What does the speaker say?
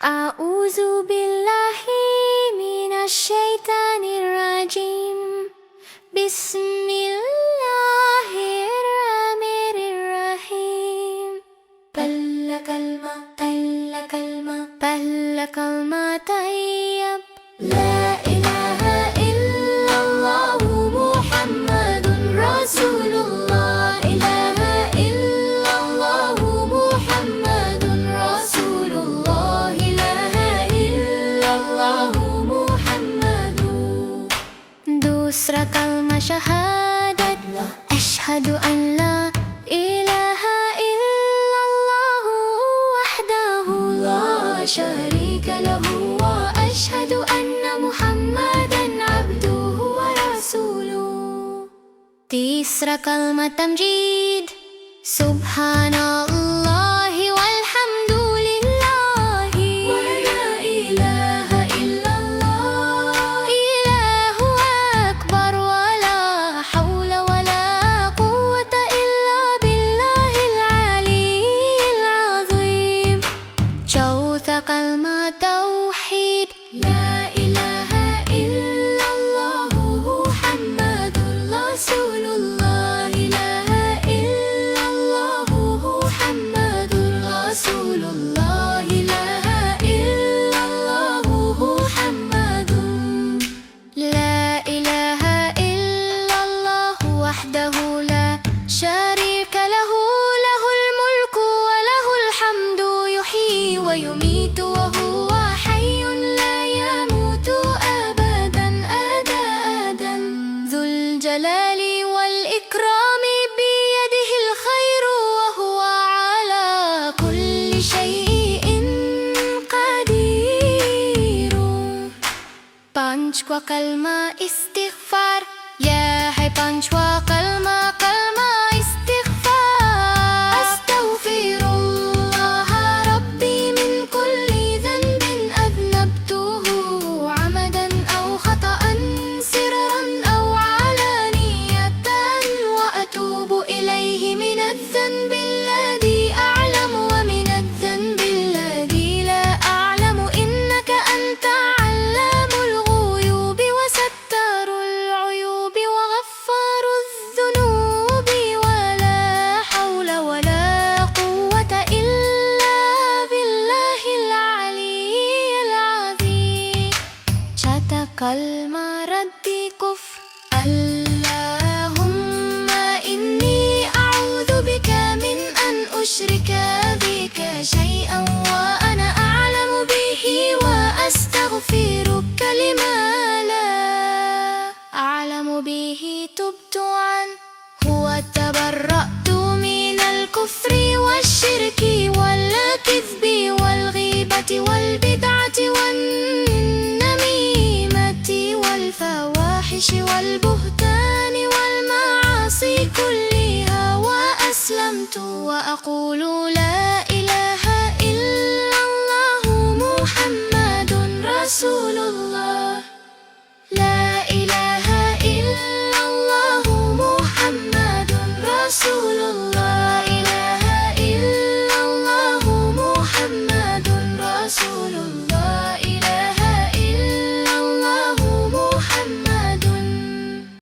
أعوذ بالله من الشيطان الرجيم. بسم الله الرحمن الرحيم. بل كلمة طيب. لا إله إلا الله محمد رسول الله. إله إلا الله محمد رسول الله. إله إلا الله محمد. دوسرا كلمة شهادة. أشهد أن لا إله إلا الله وحده لا شريك له، وأشهد أن محمدا عبده ورسوله. تيسرا كلمة تمجيد. سبحان الله والحمد لله ولا إله إلا الله. إله أكبر ولا حول ولا قوة إلا بالله العلي العظيم. چوثا كلمة توحيد. لا إله إلا الله محمد رسول الله. إله إلا الله محمد رسول الله. إله إلا الله محمد. لا إله إلا الله وحده لا شريك له، له الملك وله الحمد يحيي ويميت وهو حي لا يموت أبدا أبدا. ذو الجلال والإكرام بيده الخير وهو على كل شيء قدير. Panchwa kalma istighfar. Ya hai panchwa kalma istighfar. Astaghfirullah rabbi min kulli dhanbin adnabtuhu amadan aw khata'an sirran aw alaniyatan, wa atubu ilayhi min adh-dhanbi alladhi a'lamu wa min adh-dhanbi alladhi la a'lamu, innaka anta 'allamul ghuyubi wa sattarul 'uyubi wa ghaffarudh dhunubi, wa la hawla wa la quwwata illa billahil 'aliyyil 'azim. Chata kalma raddi kufr. Allahumma inni a'udhu bika min an ushrika bika shay'an wa ana a'lamu bihi, wa astaghfiruka lima la a'lamu bihi tubtu anhu, wa tabarra'tu min al-kufri wash-shirki wal-kidhbi wal-ghibati wal-bid'ati wan-namimati wal-fawahishi wal-buhtani wal-ma'asi kulliha, wa aslamtu wa aqulu la